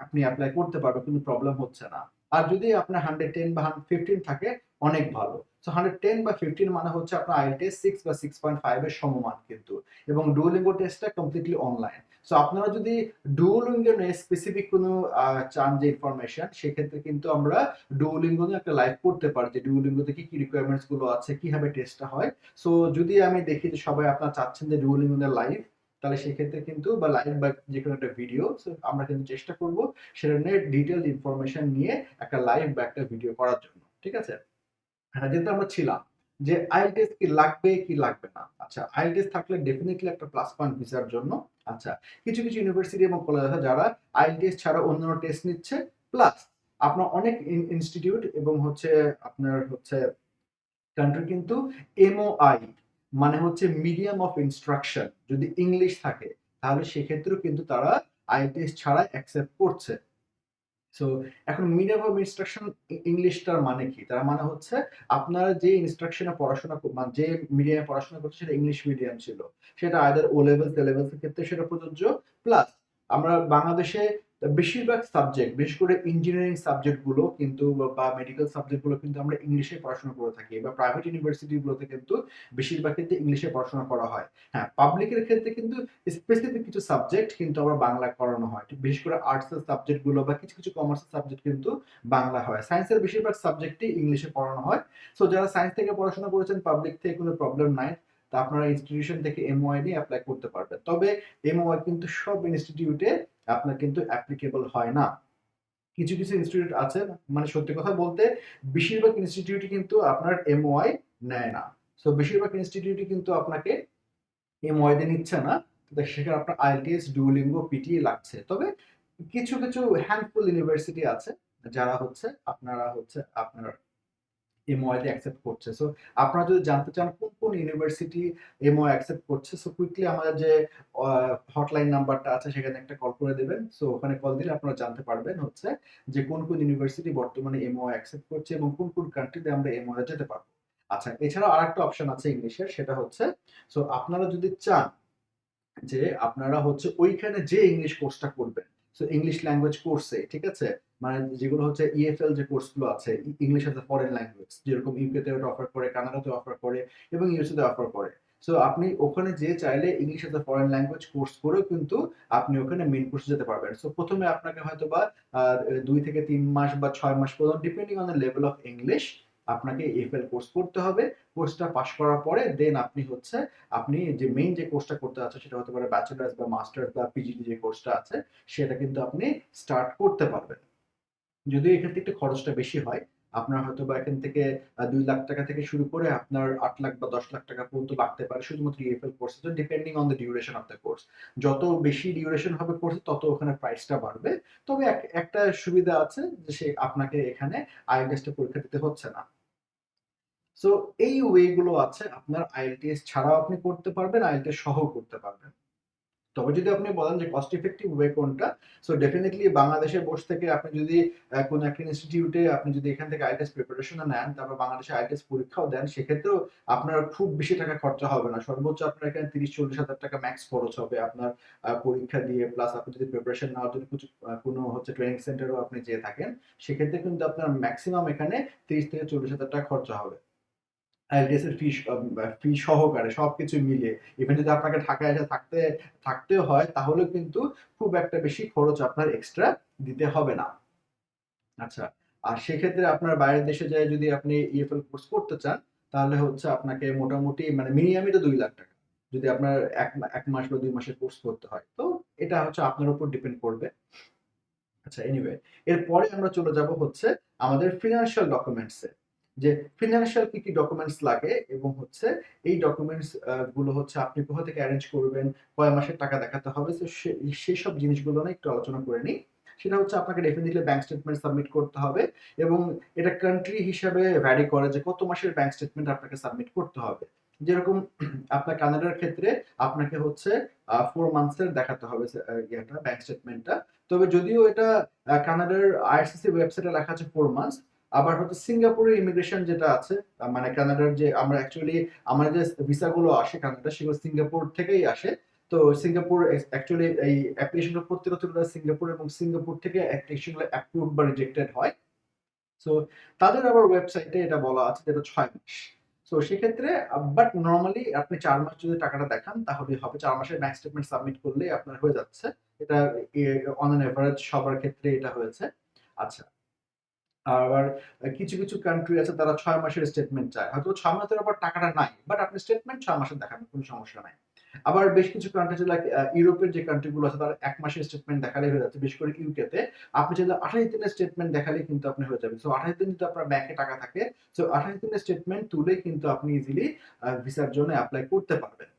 আপনি অ্যাপ্লাই করতে পারবেন, কোনো প্রবলেম হচ্ছে না। আর যদি আপনার 110 বা 115 থাকে, অনেক ভালো। সো 110 বা 15 মানে হচ্ছে আপনার আইএলটিএস 6 বা 6.5 এর সমমান কিন্তু, এবং ডুওলিঙ্গো টেস্টটা কমপ্লিটলি অনলাইন। সো আপনারা যদি ডুওলিঙ্গো নিয়ে স্পেসিফিক কোনো চান যে ইনফরমেশন, সেক্ষেত্রে কিন্তু আমরা ডুওলিঙ্গো নিয়ে একটা লাইভ করতে পারি, যে ডুওলিঙ্গোতে কি কি রিকোয়ারমেন্টস গুলো আছে, কিভাবে টেস্টটা হয়। সো যদি আমি দেখি যে সবাই আপনারা চাচ্ছেন যে ডুওলিঙ্গো নিয়ে লাইভ, তাহলে সেক্ষেত্রে কিন্তু বা লাইভ বা যে কোনো একটা ভিডিও, আমরা কিন্তু চেষ্টা করব সেটা নিয়ে ডিটেইলড ইনফরমেশন নিয়ে একটা লাইভ বা একটা ভিডিও করার জন্য, ঠিক আছে। হ্যাঁ, যেহেতু আমরা ছিলাম যে আইএলটিএস কি লাগবে কি লাগবে না। আচ্ছা, আইএলটিএস থাকলে ডেফিনেটলি একটা প্লাস পয়েন্ট ভিসার জন্য। আচ্ছা, কিছু কিছু ইউনিভার্সিটি এবং কলেজ আছে যারা আইএলটিএস ছাড়া অন্যান্য টেস্ট নিচ্ছে, প্লাস আপনার অনেক ইনস্টিটিউট এবং হচ্ছে আপনার হচ্ছে কান্ট্রি কিন্তু এমওআই মানে হচ্ছে মিডিয়াম অফ ইনস্ট্রাকশন যদি ইংলিশ থাকে, তাহলে সেক্ষেত্রেও কিন্তু তারা আইএলটিএস ছাড়া অ্যাকসেপ্ট করছে। সো এখন মিডিয়াম অফ ইনস্ট্রাকশন ইংলিশটার মানে কি? তার মানে হচ্ছে আপনারা যে ইনস্ট্রাকশনে পড়াশোনা মানে যে মিডিয়ামে পড়াশোনা করছে, সেটা ইংলিশ মিডিয়াম ছিল, সেটা either O level A levels এর ক্ষেত্রে সেটা প্রযোজ্য। প্লাস আমরা বাংলাদেশে বেশিরভাগ সাবজেক্ট, বিশেষ করে ইঞ্জিনিয়ারিং সাবজেক্ট গুলো কিন্তু বা মেডিকেল সাবজেক্ট গুলো কিন্তু আমরা ইংলিশে পড়াশোনা করে থাকি, বা প্রাইভেট ইউনিভার্সিটি গুলোতে কিন্তু বেশিরভাগ ক্ষেত্রে ইংলিশে পড়াশোনা করা হয়। হ্যাঁ, পাবলিকের ক্ষেত্রে কিন্তু স্পেসিফিক কিছু সাবজেক্ট কিন্তু আবার বাংলা করানো হয়, বিশেষ করে আর্টসের সাবজেক্ট গুলো বা কিছু কিছু কমার্সের সাবজেক্ট কিন্তু বাংলা হয়। সায়েন্সের বেশিরভাগ সাবজেক্টই ইংলিশে পড়ানো হয়। সো যারা সায়েন্স থেকে পড়াশোনা করেছেন, পাবলিক থেকে কোনো প্রবলেম নাই, তা আপনারা ইনস্টিটিউশন থেকে এমওআই নিয়ে অ্যাপ্লাই করতে পারবেন। তবে এমওআই কিন্তু সব ইনস্টিটিউটে আপনার কিন্তু অ্যাপ্লিকেবল হয় না। কিছু কিছু ইনস্টিটিউট আছে, মানে সত্যি কথা বলতে বেশিরভাগ ইনস্টিটিউটই কিন্তু আপনার এমওআই নেয় না। সো বেশিরভাগ ইনস্টিটিউটই কিন্তু আপনাকে এমওআই তে নিচ্ছে না, সেখানে আপনার আইএলটিএস, ডুওলিঙ্গো, পিটিই লাগছে। তবে কিছু কিছু হ্যান্ডফুল ইউনিভার্সিটি আছে যারা হচ্ছে আপনার এমওআই তে অ্যাকসেপ্ট করছে। সো আপনারা যদি জানতে চান কোন কোন ইউনিভার্সিটি এমওআই অ্যাকসেপ্ট করছে, সো কুইকলি আমাদের যে হটলাইন নাম্বারটা আছে সেখানে একটা কল করে দেবেন। সো ওখানে কল দিলে আপনারা জানতে পারবেন হচ্ছে যে কোন কোন ইউনিভার্সিটি বর্তমানে এমওআই অ্যাকসেপ্ট করছে এবং কোন কোন কান্ট্রিতে আমরা এমওআই যেতে পারবো। আচ্ছা, এছাড়াও আরেকটা অপশন আছে ইংলিশের, সেটা হচ্ছে সো আপনারা যদি চান যে আপনারা হচ্ছে ওইখানে যে ইংলিশ কোর্সটা করবেন, সো ইংলিশ ল্যাঙ্গুয়েজ কোর্সে, ঠিক আছে, মানে যেগুলো হচ্ছে ইএফএল যে কোর্সগুলো আছে, English as a foreign language, যেরকম ইউকে তে অফার করে, কানাডাতে অফার করে এবং ইউএসএ তে অফার করে। সো আপনি ওখানে যে চাইলে English as a foreign language course করেও কিন্তু আপনি ওখানে মেইন কোর্সে যেতে পারবেন। সো প্রথমে আপনাকে হয়তো বা 2 থেকে 3 মাস বা 6 মাস পর্যন্ত, depending on the level of English, আপনাকে ইএফএল কোর্স করতে হবে। কোর্সটা পাশ করার পরে দেন আপনি যে মেইন যে কোর্সটা করতে আছে, সেটা হতে পারে ব্যাচেলার্স বা মাস্টার্স বা পিজিডি যে কোর্সটা আছে, সেটা কিন্তু আপনি স্টার্ট করতে পারবেন। যদিও এক্ষেত্রে একটু খরচটা বেশি হয়। আপনার হয়তো বা এখান থেকে 2 লাখ টাকা থেকে শুরু করে আপনার 8 লাখ বা 10 লাখ টাকা পর্যন্ত লাগতে পারে শুধুমাত্র ইএফএল কোর্সের জন্য, depending on the duration of the course. যত বেশি ডিউরেশন হবে কোর্সে তত ওখানে প্রাইসটা বাড়বে। তবে একটা সুবিধা আছে যে আপনাকে এখানে আইএলটিএস টা পরীক্ষা দিতে হচ্ছে না। সো এই ওয়ে গুলো আছে, আপনার আইএলটিএস ছাড়াও আপনি করতে পারবেন, আইএলটিএস সহও করতে পারবেন। তবে যদি আপনি বলেন যে কস্ট ইফেক্টিভ ওয়ে কোনটা, সো ডেফিনিটলি বাংলাদেশে বসে থেকে আপনি যদি কোনো একটা ইনস্টিটিউটে আপনি যদি এখান থেকে আইএলটিএস প্রিপারেশন নেন, তারপর বাংলাদেশে আইএলটিএস পরীক্ষাও দেন, সেক্ষেত্রেও আপনার খুব বেশি টাকা খরচা হবে না। সর্বোচ্চ আপনার এখানে 30-40 হাজার টাকা ম্যাক্স খরচ হবে আপনার পরীক্ষা দিয়ে, প্লাস আপনি যদি প্রিপারেশন নেওয়ার জন্য কোনো হচ্ছে ট্রেনিং সেন্টারও আপনি যেয়ে থাকেন, সেক্ষেত্রে কিন্তু আপনার ম্যাক্সিমাম এখানে 30-40 হাজার টাকা খরচা হবে আইএলটিএস এর ফি সহকারে সবকিছু মিলিয়ে। ইভেন যদি আপনাকে ঢাকায় এসে থাকতেও হয়, তাহলেও কিন্তু খুব একটা বেশি খরচ আপনার এক্সট্রা দিতে হবে না। আচ্ছা, আর সেক্ষেত্রে আপনার বাইরের দেশে যেয়ে যদি আপনি ইএফএল কোর্স করতে চান, তাহলে হচ্ছে আপনাকে মোটামুটি মানে মিনিমামই তো 2 লাখ টাকা। যদি আপনার 1 মাস বা 2 মাসের কোর্স করতে হয়। তো এটা হচ্ছে আপনার উপর ডিপেন্ড করবে। আচ্ছা, এনিওয়ে, এরপরে আমরা চলে যাব হচ্ছে আমাদের ফিনান্সিয়াল ডকুমেন্টস এ। যে ফিনান্সিয়াল কি ডকুমেন্টস লাগে, এবং হচ্ছে এই ডকুমেন্টস গুলো হচ্ছে আপনি কোথা থেকে অ্যারেঞ্জ করবেন, কয় মাসের টাকা দেখাতে হবে, তো সেই সব জিনিসগুলো নিয়ে একটু আলোচনা করে নিই। সেটা হচ্ছে আপনাকে ডেফিনিটলি ব্যাংক স্টেটমেন্ট সাবমিট করতে হবে, এবং এটা কান্ট্রি হিসাবে ভ্যারি করে যে কত মাসের ব্যাংক স্টেটমেন্ট আপনাকে সাবমিট করতে হবে। যেরকম আপনার কানাডার ক্ষেত্রে আপনাকে হচ্ছে 4 মান্থস এর দেখাতে হবে ইয়েটা ব্যাংক স্টেটমেন্টটা। তবে যদিও এটা কানাডার আইআরসিসি ওয়েবসাইটে লেখা আছে 4 মান্থস, আবার হচ্ছে সিঙ্গাপুরের ইমিগ্রেশন যেটা আছে, মানে কানাডার যে আমরা অ্যাকচুয়ালি আমার যে ভিসাগুলো আসে কানাডা, সেগুলো সিঙ্গাপুর থেকেই আসে। তো সিঙ্গাপুর অ্যাকচুয়ালি এই অ্যাপ্লিকেশনগুলো প্রত্যেকটা তুলে সিঙ্গাপুর, এবং সিঙ্গাপুর থেকে অ্যাপ্লিকেশনগুলো অ্যাপ্রুভ বা রিজেক্টেড হয়। সো তাদের আবার ওয়েবসাইটে এটা বলা আছে যেটা 6 মাস। সো সেক্ষেত্রে বাট নরমালি আপনি 4 মাস যদি টাকাটা দেখান তাহলেই হবে। 4 মাসের ব্যাংক স্টেটমেন্ট সাবমিট করলেই আপনার হয়ে যাচ্ছে। এটা অন অ্যান এভারেজ সবার ক্ষেত্রে এটা হয়েছে। আচ্ছা, আবার কিছু কান্ট্রি আছে তারা ৬ মাসের স্টেটমেন্ট চায়। হয়তো ৬ মাসের আবার টাকাটা নাই। বাট আপনি স্টেটমেন্ট ৬ মাসের দেখাবেন, কোনো সমস্যা নাই। আবার বেশ কিছু কান্ট্রি আছে লাইক ইউরোপের যে কান্ট্রি গুলো আছে তারা ১ মাসের স্টেটমেন্ট দেখালেই হয়ে যাচ্ছে। বিশেষ করে ইউকে তে আপনি চাইলে ২৮ দিনের স্টেটমেন্ট দেখালেই কিন্তু আপনি হয়ে যাবে। সো ২৮ দিন যদি আপনার ব্যাংকে টাকা থাকে, সো ২৮ দিনের স্টেটমেন্ট তুলে কিন্তু আপনি ইজিলি ভিসার জন্য এপ্লাই করতে পারবেন।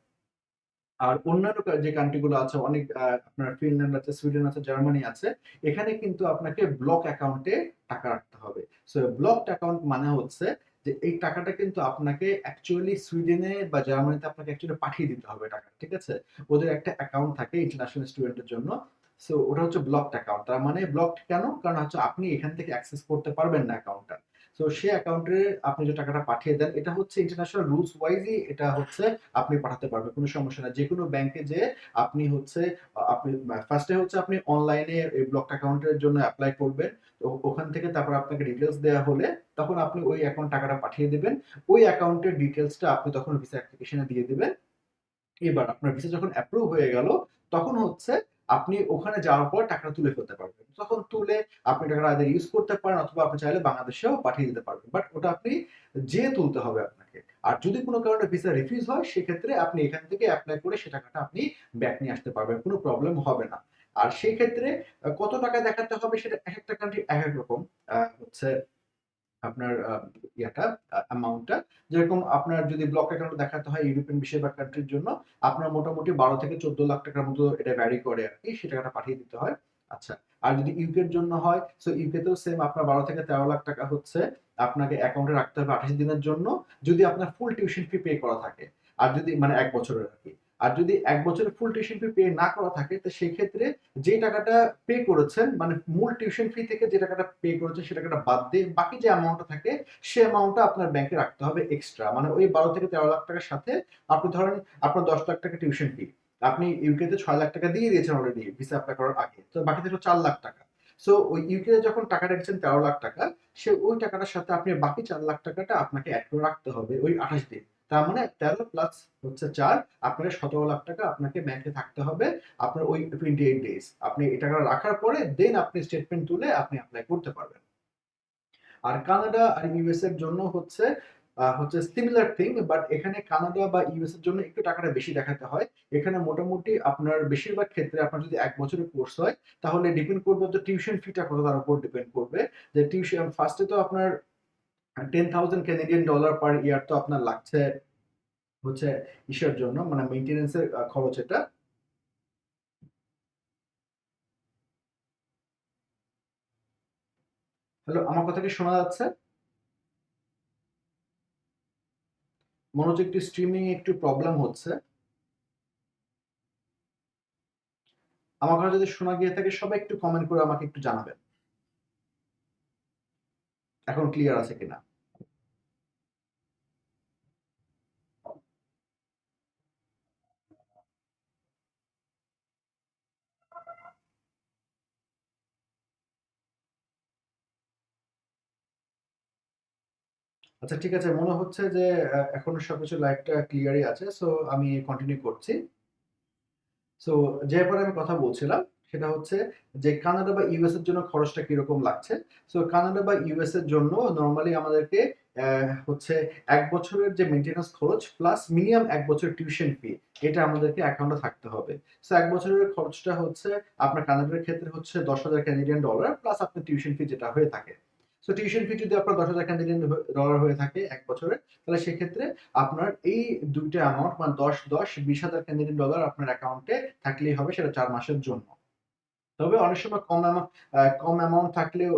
আর অন্যান্য যে কান্ট্রি গুলো আছে অনেক আপনার ফিনল্যান্ড আছে, সুইডেন আছে, জার্মানি আছে। এখানে কিন্তু আপনাকে ব্লক অ্যাকাউন্টে টাকা রাখতে হবে। সো ব্লকড অ্যাকাউন্ট মানে হচ্ছে যে এই টাকাটা কিন্তু আপনাকে অ্যাকচুয়ালি সুইডেনে বা জার্মানিতে আপনাকে অ্যাকচুয়ালি পাঠিয়ে দিতে হবে টাকা। ঠিক আছে? ওদের একটা অ্যাকাউন্ট থাকে ইন্টারন্যাশনাল স্টুডেন্টের জন্য। সো ওটা হচ্ছে ব্লকড অ্যাকাউন্ট। তার মানে ব্লকড কেন? কারণ হচ্ছে আপনি এখান থেকে অ্যাক্সেস করতে পারবেন না অ্যাকাউন্টটা। সো সেই অ্যাকাউন্টে আপনি যে টাকাটা পাঠিয়ে দেন, এটা হচ্ছে ইন্টারন্যাশনাল রুলস ওয়াইজই এটা হচ্ছে আপনি পাঠাতে পারবেন, কোনো সমস্যা নাই। যেকোনো ব্যাংকে যেয়ে আপনি হচ্ছে আপনি ফার্স্টে হচ্ছে আপনি অনলাইনে এই ব্লকড অ্যাকাউন্টের জন্য এপ্লাই করবেন। তো ওখান থেকে তারপর আপনাকে ডিটেইলস দেয়া হলে তখন আপনি ওই অ্যাকাউন্ট টাকাটা পাঠিয়ে দিবেন। ওই অ্যাকাউন্টের ডিটেইলসটা আপনি তখন ভিসা অ্যাপ্লিকেশনে দিয়ে দিবেন। এবার আপনার ভিসা যখন অ্যাপ্রুভ হয়ে গেল, তখন হচ্ছে আপনি ওখানে যাওয়ার পর টাকাটা তুলে ফেলতে পারবেন। তখন তুলে আপনি টাকাটা আইদার ইউজ করতে পারেন, অথবা আপনি চাইলে বাংলাদেশেও পাঠিয়ে দিতে পারবেন। বাট ওটা আপনি যেয়ে তুলতে হবে আপনাকে। আর যদি কোনো কারণে ভিসা রিফিউজ হয়, সেক্ষেত্রে আপনি এখান থেকে এপ্লাই করে সে টাকাটা আপনি ব্যাক নিয়ে আসতে পারবেন। কোনো প্রবলেম হবে না। আর সেই ক্ষেত্রে কত টাকা দেখাতে হবে সেটা একেকটা কান্ট্রি একেক রকম। হচ্ছে আপনার অ্যামাউন্টটা, যেরকম আপনার যদি ব্লক অ্যাকাউন্ট দেখাতে হয় ইউরোপিয়ান বেশিরভাগ কান্ট্রির জন্য, আপনার মোটামুটি ১২ থেকে ১৪ লাখ টাকার মতো এটা ভ্যারি করে আরকি। সে টাকাটা পাঠিয়ে দিতে হয়। আচ্ছা। আর যদি ইউকে এর জন্য হয়, সো ইউকে তেও সেম আপনার ১২ থেকে ১৩ লাখ টাকা হচ্ছে আপনাকে অ্যাকাউন্টে রাখতে হবে ২৮ দিনের জন্য, যদি আপনার ফুল টিউশন ফি পে করা থাকে। আর যদি মানে ১ বছরের আরকি। আর যদি ১ বছরের ফুল টিউশন ফি পে না করা থাকে, তো সেই ক্ষেত্রে যে টাকাটা পে করেছেন, মানে মূল টিউশন ফি থেকে যে টাকাটা পে করেছেন সে টাকাটা বাদ দিয়ে বাকি যে অ্যামাউন্টটা থাকে, সে অ্যামাউন্টটা আপনার ব্যাংকে রাখতে হবে এক্সট্রা। মানে ওই ১২ থেকে ১৩ লাখ টাকার সাথে আপনি ধরেন আপনার ১০ লাখ টাকা টিউশন ফি। আপনি ইউকে তে ৬ লাখ টাকা দিয়ে দিয়েছেন অলরেডি ভিসা এপ্লাই করার আগে। তো বাকি থাকলো ৪ লাখ টাকা। সো ওই ইউকে তে যখন টাকা রেখেছেন ১৩ লাখ টাকা, সে ওই টাকাটার সাথে আপনি বাকি ৪ লাখ টাকাটা আপনাকে এড করে রাখতে হবে ওই ২৮ দিন। তার মানে ১৩ প্লাস হচ্ছে ৪, আপনার ১৭ লাখ টাকা আপনাকে ব্যাংকে থাকতে হবে আপনার ওই 28 ডেজ। আপনি এই টাকাটা রাখার পরে দেন আপনি স্টেটমেন্ট তুলে আপনি এপ্লাই করতে পারবেন। আর কানাডা আর ইউএস এর জন্য হচ্ছে সিমিলার থিং, বাট এখানে কানাডা বা ইউএস এর জন্য একটু টাকাটা বেশি দেখাতে হয়। এখানে মোটামুটি আপনার বেশিরভাগ ক্ষেত্রে আপনার যদি ১ বছরের কোর্স হয়, তাহলে ডিপেন্ড করবে টিউশন ফিটা কত, তার উপর ডিপেন্ড করবে। যে টিউশন ফার্স্টে তো আপনার $10,000 পার ইয়ার তো আপনার লাগছে হচ্ছে ইসের জন্য, মানে মেইনটেনেন্সের খরচ এটা। হ্যালো, আমার কথা কি শোনা যাচ্ছে? মনে হচ্ছে একটু স্ট্রিমিং একটু প্রবলেম হচ্ছে। আমার কথা যদি শোনা গিয়ে থাকে সবাই একটু কমেন্ট করে আমাকে একটু জানাবেন এখন ক্লিয়ার আছে কিনা। আচ্ছা ঠিক আছে, মনে হচ্ছে যে এখনো সবকিছু লাইভটা ক্লিয়ারই আছে, সো আমি কন্টিনিউ করছি। সো যে ব্যাপারে আমি কথা বলছিলাম সেটা হচ্ছে যে কানাডা বা ইউএস এর জন্য খরচটা কিরকম লাগছে। সো কানাডা বা ইউএস এর জন্য নর্মালি আমাদেরকে হচ্ছে 1 বছরের যে মেনটেন্যান্স খরচ প্লাস মিনিমাম 1 বছর টিউশন ফি, এটা আমাদেরকে অ্যাকাউন্টে থাকতে হবে। সো 1 বছরের খরচটা হচ্ছে আপনার কানাডার ক্ষেত্রে হচ্ছে $10,000 প্লাস আপনার টিউশন ফি যেটা হয়ে থাকে। সো টিউশন ফি যদি আপনার $10,000 হয়ে থাকে 1 বছরে, তাহলে সেক্ষেত্রে আপনার এই দুইটা অ্যামাউন্ট মানে 10 $20,000 আপনার অ্যাকাউন্টে থাকলেই হবে, সেটা 4 মাসের জন্য। তবে অনেক সময় কম অ্যামাউন্ট থাকলেও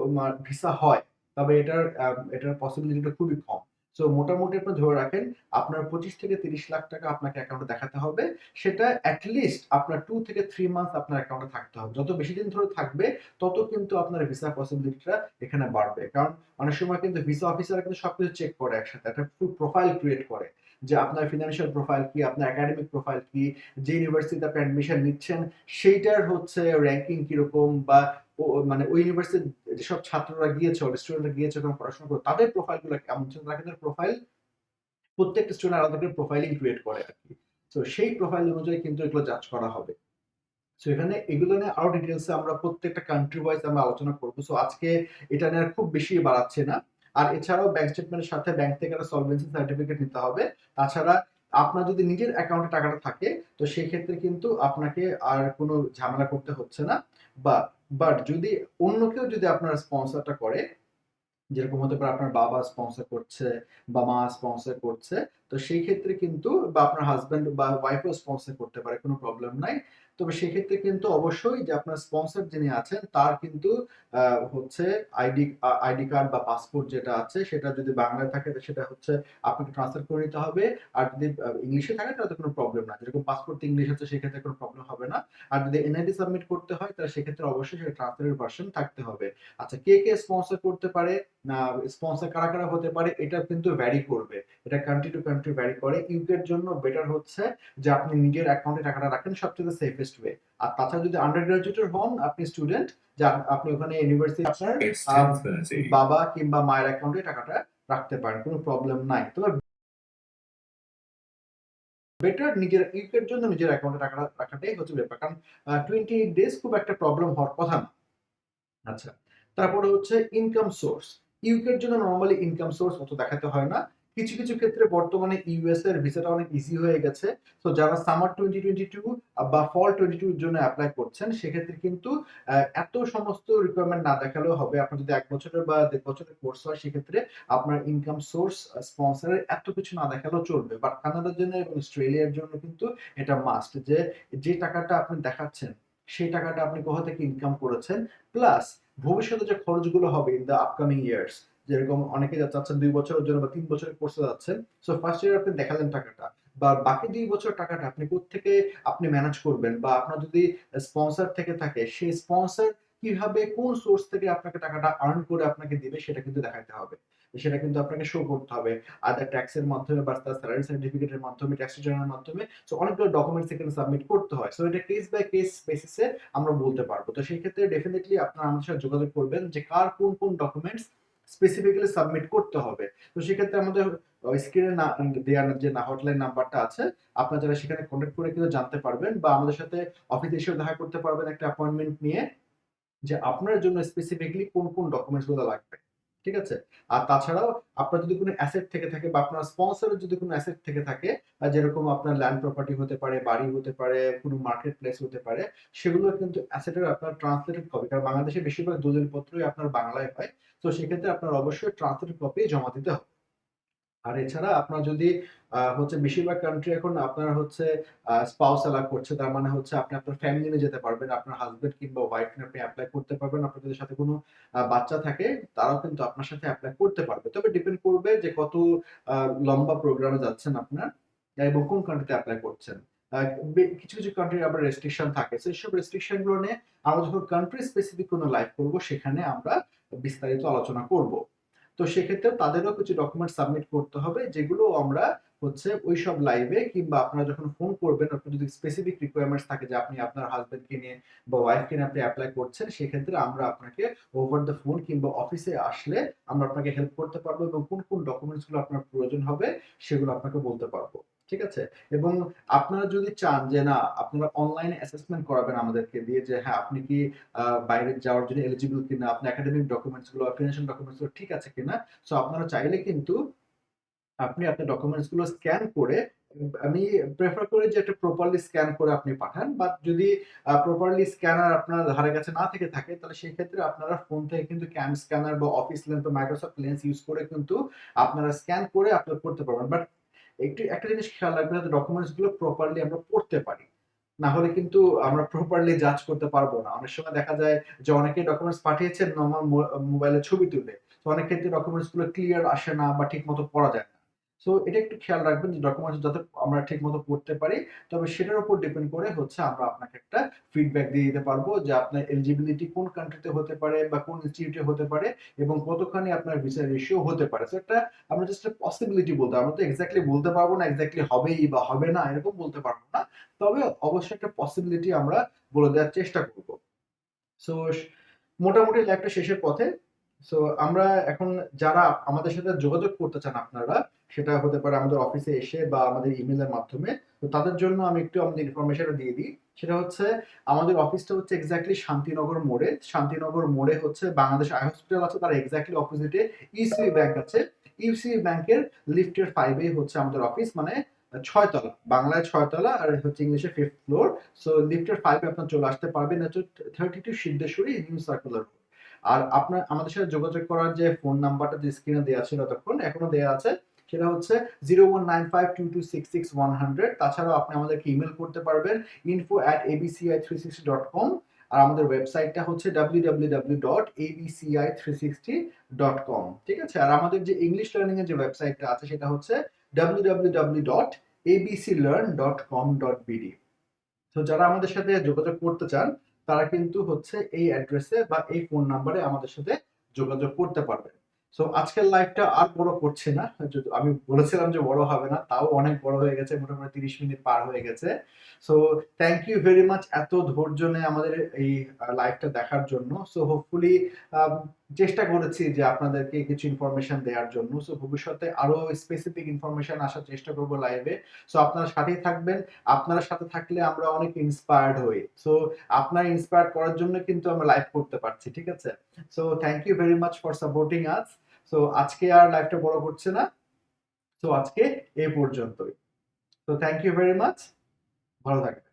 ভিসা হয়, তবে এটার পসিবিলিটিটা খুবই কম। সো মোটামুটি আপনি ধরে রাখেন আপনার 25 থেকে 30 লাখ টাকা আপনাকে অ্যাকাউন্টে দেখাতে হবে। সেটা অ্যাটলিস্ট আপনার 2 থেকে 3 মান্থ আপনার অ্যাকাউন্টে থাকতে হবে। যত বেশি দিন ধরে থাকবে তত কিন্তু আপনার ভিসা পসিবিলিটিটা এখানে বাড়বে। কারণ অনেক সময় কিন্তু ভিসা অফিসাররা কিন্তু সবকিছু চেক করে একসাথে, একটা ফুল প্রোফাইল ক্রিয়েট করে যে আপনার ফিনান্সিয়াল প্রোফাইল কি, আপনার একাডেমিক প্রোফাইল কি, যে ইউনিভার্সিটিতে আপনি অ্যাডমিশন নিচ্ছেন সেইটার হচ্ছে র্যাঙ্কিং কিরকম, বা মানে ওই ইউনিভার্সিটির যেসব ছাত্ররা গিয়েছে, স্টুডেন্টরা গিয়েছে ওখানে পড়াশোনা করে তাদের প্রোফাইলগুলো কেমন ছিল, তারা কিন্তু প্রোফাইল প্রত্যেকটা স্টুডেন্ট আলাদা করে প্রোফাইলিং ক্রিয়েট করে আর কি। তো সেই প্রোফাইল অনুযায়ী কিন্তু এগুলো জাজ করা হবে। সো এখানে এগুলো নিয়ে আরো ডিটেলসে আমরা প্রত্যেকটা কান্ট্রি ওয়াইজ আমরা আলোচনা করবো। সো আজকে এটা নিয়ে আর খুব বেশি বাড়াচ্ছে না। আর এছাড়াও ব্যাংক স্টেটমেন্টের সাথে ব্যাংক থেকে একটা সলভেন্সি সার্টিফিকেট নিতে হবে। তাছাড়া আপনার যদি নিজের অ্যাকাউন্টে টাকাটা থাকে তো সেই ক্ষেত্রে কিন্তু আপনাকে আর কোনো ঝামেলা করতে হচ্ছে না। বা বাট যদি অন্য কেউ যদি আপনার স্পন্সরটা করে, যেরকম হতে পারে আপনার বাবা স্পন্সর করছে বা মা স্পন্সর করছে, তো সেই ক্ষেত্রে কিন্তু বা আপনার হাজবেন্ড বা ওয়াইফও স্পন্সর করতে পারে, কোনো প্রবলেম নাই। তবে সেক্ষেত্রে কিন্তু অবশ্যই যে আপনার স্পন্সর যিনি আছেন তার কিন্তু হচ্ছে আইডি কার্ড বা পাসপোর্ট যেটা আছে সেটা যদি বাংলায় থাকে তো সেটা হচ্ছে আপনাকে ট্রান্সলেট করে নিতে হবে। আর যদি ইংলিশে থাকে তাহলে কোনো প্রবলেম না, যেরকম পাসপোর্ট ইংলিশ আছে সেক্ষেত্রে কোনো প্রবলেম হবে না। আর যদি এনআইডি সাবমিট করতে হয় তাহলে সেক্ষেত্রে অবশ্যই সেটা ট্রান্সলেটেড ভার্সন থাকতে হবে। আচ্ছা, কে কে স্পন্সর করতে পারে না, স্পন্সর কারা কারা হতে পারে, এটা কিন্তু ভ্যারি করবে। এটা কান্ট্রি টু কান্ট্রি ভ্যারি করে। ইউকে এর জন্য বেটার হচ্ছে যে আপনি নিজের অ্যাকাউন্টে টাকাটা রাখেন, সবচেয়ে সেফেস্ট ওয়ে। আর তাছাড়া যদি আন্ডার গ্রাজুয়েটের হন, আপনি স্টুডেন্ট, যে আপনি ওখানে ইউনিভার্সিটি আপনার বাবা কিংবা মায়ের অ্যাকাউন্টে টাকাটা রাখতে পারেন, কোনো প্রবলেম নাই। তবে বেটার নিজের ইউকের জন্য নিজের অ্যাকাউন্টে টাকা রাখাটাই হচ্ছে ব্যাপার, কারণ 28 ডেজ খুব একটা প্রবলেম হওয়ার কথা না। আচ্ছা, তারপরে হচ্ছে ইনকাম সোর্স। ইউকের জন্য নরমালি ইনকাম সোর্স অত দেখাতে হয় না। কিছু কিছু ক্ষেত্রে বর্তমানে ইউএস এর ভিসাটা অনেক ইজি হয়ে গেছে। তো যারা সামার 2022 বা ফল 22 এর জন্য এপ্লাই করছেন সেক্ষেত্রে কিন্তু এত সমস্ত রিকোয়ারমেন্ট না দেখালেও হবে। আপনার যদি 1 বছরের বা 1.5 বছরের কোর্স হয় সেক্ষেত্রে আপনার ইনকাম সোর্স স্পন্সরের এত কিছু না দেখালেও চলবে। বাট কানাডার জন্য এবং অস্ট্রেলিয়ার জন্য কিন্তু এটা মাস্ট যে যে টাকাটা আপনি দেখাচ্ছেন সেই টাকাটা আপনি কোথা থেকে ইনকাম করেছেন, প্লাস ভবিষ্যতে যে খরচগুলো হবে ইন দ্য আপকামিং ইয়ার্স, যেরকম অনেকে চাচ্ছেন 2 বছরের জন্য বা 3 বছরের কোর্সে যাচ্ছেন, সো ফার্স্ট ইয়ার আপনি দেখালেন টাকাটা, বা বাকি 2 বছর টাকাটা আপনি কোত্থেকে আপনি ম্যানেজ করবেন, বা আপনার যদি স্পন্সর থেকে থাকে সেই স্পন্সর কিভাবে কোন সোর্স থেকে আপনাকে টাকাটা আর্ন করে আপনাকে দিবে সেটা কিন্তু দেখাতে হবে। সেটা কিন্তু আপনাকে শো করতে হবে আদার ট্যাক্সের মাধ্যমে বা তার স্যালারি সার্টিফিকেটের মাধ্যমে, ট্যাক্স রিটার্নের মাধ্যমে। সো অনেকগুলো ডকুমেন্টস এখানে সাবমিট করতে হয়। সো এটা কেস বাই কেস বেসিসে আমরা বলতে পারবো। তো সেই ক্ষেত্রে ডেফিনেটলি আপনারা আমাদের সাথে যোগাযোগ করবেন যে কার কোন কোন ডকুমেন্টস স্পেসিফিক্যালি সাবমিট করতে হবে। তো সেক্ষেত্রে আমাদের স্ক্রিনে না দেওয়ার যে হটলাইন নাম্বারটা আছে, আপনারা যারা সেখানে কন্ট্যাক্ট করে কিন্তু জানতে পারবেন, বা আমাদের সাথে অফিসে এসেও দেখা করতে পারবেন একটা অ্যাপয়েন্টমেন্ট নিয়ে, যে আপনার জন্য স্পেসিফিকলি কোন কোন ডকুমেন্টস গুলো লাগবে। ঠিক আছে? আর তাছাড়াও আপনার যদি কোনো অ্যাসেট থেকে থাকে বা আপনার স্পন্সরের যদি কোনো অ্যাসেট থেকে থাকে, যেরকম আপনার ল্যান্ড প্রপার্টি হতে পারে, বাড়ি হতে পারে, কোনো মার্কেট প্লেস হতে পারে, সেগুলো কিন্তু অ্যাসেটের আপনার ট্রান্সলেটেড কপি, কারণ বাংলাদেশে বেশিরভাগ দলিলপত্রই আপনার বাংলায় হয়। তো সেক্ষেত্রে আপনার অবশ্যই ট্রান্সলেটেড কপি জমা দিতে হবে। আর এছাড়া আপনার যদি হচ্ছে বেশিরভাগ কান্ট্রি এখন আপনার হচ্ছে স্পাউস অ্যালাউ করছে, তার মানে হচ্ছে আপনি আপনার ফ্যামিলি নিয়ে যেতে পারবেন, আপনার হাজবেন্ড কিংবা ওয়াইফ নিয়ে আপনি অ্যাপ্লাই করতে পারবেন। আপনার যদি সাথে কোনো বাচ্চা থাকে তারাও কিন্তু আপনার সাথে অ্যাপ্লাই করতে পারবে। তবে ডিপেন্ড করবে যে কত লম্বা প্রোগ্রামে যাচ্ছেন আপনার এবং কোন কান্ট্রিতে অ্যাপ্লাই করছেন। কিছু কিছু কান্ট্রির আবার রেস্ট্রিকশন থাকে, তো এইসব রেস্ট্রিকশন গুলো নিয়ে আমরা যখন কান্ট্রি স্পেসিফিক কোনো লাইভ করবো সেখানে আমরা বিস্তারিত আলোচনা করব। তো সেক্ষেত্রে তাদেরও কিছু ডকুমেন্ট সাবমিট করতে হবে, যেগুলো আমরা হচ্ছে ওইসব লাইভে কিংবা আপনারা যখন ফোন করবেন, আপনার যদি স্পেসিফিক রিকোয়ারমেন্টস থাকে যে আপনি আপনার হাজবেন্ডকে নিয়ে বা ওয়াইফকে নিয়ে আপনি অ্যাপ্লাই করছেন, সেক্ষেত্রে আমরা আপনাকে ওভার দ্য ফোন কিংবা অফিসে আসলে আমরা আপনাকে হেল্প করতে পারবো এবং কোন কোন ডকুমেন্টস গুলো আপনার প্রয়োজন হবে সেগুলো আপনাকে বলতে পারবো। ঠিক আছে? এবং আপনারা যদি চান যে না আপনারা অনলাইনে অ্যাসেসমেন্ট করাবেন আমাদেরকে দিয়ে যে হ্যাঁ আপনি কি বাইরে যাওয়ার জন্য এলিজিবল কিনা, আপনার একাডেমিক ডকুমেন্টস গুলো, ফিনান্সিয়াল ডকুমেন্টস গুলো ঠিক আছে কিনা। সো আপনারা চাইলে কিন্তু আপনি আপনার ডকুমেন্টস গুলো স্ক্যান করে, আমি প্রেফার করি যে এটা প্রপারলি স্ক্যান করে আপনি পাঠান, বাট যদি প্রপারলি স্ক্যানার আপনার ধারে কাছে না থেকে থাকে তাহলে সেই ক্ষেত্রে আপনারা ফোন থেকে কিন্তু ক্যাম স্ক্যানার বা অফিস লেন্স বা মাইক্রোসফট লেন্স ইউজ করে কিন্তু আপনারা স্ক্যান করে আপলোড করতে পারবেন। বাট একটু একটা জিনিস খেয়াল রাখবেন যাতে ডকুমেন্টস গুলো প্রপারলি আমরা পড়তে পারি, না হলে কিন্তু আমরা প্রপারলি জাজ করতে পারবো না। অনেক সময় দেখা যায় যে অনেকে ডকুমেন্টস পাঠিয়েছেন নরমাল মোবাইলে ছবি তুলে, তো অনেক ক্ষেত্রে ডকুমেন্টস গুলো ক্লিয়ার আসে না বা ঠিক মতো পড়া যায় না। সো এটা একটু খেয়াল রাখবেন যে ডকুমেন্টস যাতে আমরা ঠিক মতো পড়তে পারি। তবে সেটার উপর ডিপেন্ড করে হচ্ছে আমরা আপনাকে একটা ফিডব্যাক দিয়ে দিতে পারবো যে আপনার এলিজিবিলিটি কোন কান্ট্রিতে হতে পারে বা কোন ইনস্টিটিউটে হতে পারে এবং কতখানি আপনার ভিসা রেশিও হতে পারে। সো একটা আমরা জাস্ট একটা পসিবিলিটি বলতে, আমরা তো এক্স্যাক্টলি বলতে পারবো না এক্স্যাক্টলি হবেই বা হবে না এরকম বলতে পারবো না। তবে অবশ্যই একটা পসিবিলিটি আমরা বলে দেওয়ার চেষ্টা করব। সো মোটামুটি লাইফটা শেষের পথে। সো আমরা এখন যারা আমাদের সাথে যোগাযোগ করতে চান আপনারা, সেটা হতে পারে আমাদের অফিসে এসে বা আমাদের ইমেইলের মাধ্যমে। তো তাদের জন্য আমি একটু আমাদের ইনফরমেশনটা দিয়ে দিই। সেটা হচ্ছে আমাদের অফিসটা হচ্ছে এক্স্যাক্টলি শান্তিনগর মোড়ে। শান্তিনগর মোড়ে হচ্ছে বাংলাদেশ আই হসপিটাল আছে, তার এক্স্যাক্টলি অপোজিটে ইউসিবি ব্যাংক আছে। ইউসিবি ব্যাংকের লিফটের 5 এ হচ্ছে আমাদের অফিস, মানে 6 তলা। বাংলায় 6 তলা আর হচ্ছে ইংলিশে 5th ফ্লোর। সো লিফটের 5 এ আপনারা চলে আসতে পারবেন। এটা 32 সিদ্ধেশ্বরী নিউ সার্কুলার। আর আপনার আমাদের সাথে যোগাযোগ করার যে ফোন নাম্বারটা যে স্ক্রিনে দেওয়া ছিল তখন এখনো দেওয়া আছে, সেটা হচ্ছে 01952266 100। তাছাড়াও আপনি আমাদেরকে ইমেল করতে পারবেন info@abci360.com। আর আমাদের ওয়েবসাইটটা হচ্ছে www.abci360.com। ঠিক আছে? আর আমাদের যে ইংলিশ লার্নিং এর যে ওয়েবসাইটটা আছে সেটা হচ্ছে www.abclearn.com.bd। তো যারা আমাদের সাথে যোগাযোগ করতে চান তারা কিন্তু হচ্ছে এই অ্যাড্রেসে বা এই ফোন নাম্বারে আমাদের সাথে যোগাযোগ করতে পারবেন। সো আজকের লাইভটা আর বড় করছি না, আমি বলেছিলাম যে বড় হবে না, তাও অনেক বড় হয়ে গেছে, মোটামুটি 30 মিনিট পার হয়ে গেছে। So thank you very much এত ধৈর্য নিয়ে আমাদের এই লাইভটা দেখার জন্য। সো হোপফুলি চেষ্টা করেছি যে আপনাদেরকে কিছু ইনফরমেশন দেওয়ার জন্য। সো ভবিষ্যতে আরো স্পেসিফিক ইনফরমেশন আসার চেষ্টা করবো লাইভে। সো আপনারা সাথেই থাকবেন। আপনার সাথে থাকলে আমরা অনেক ইন্সপায়ার্ড হই। সো আপনার ইন্সপায়ার করার জন্য কিন্তু আমরা লাইভ করতে পারছি। ঠিক আছে? So thank you very much for supporting us. So আজকে আর লাইভটা বড় করছে না। সো আজকে এই পর্যন্তই। তো থ্যাংক ইউ ভেরি মাচ। ভালো থাকবেন।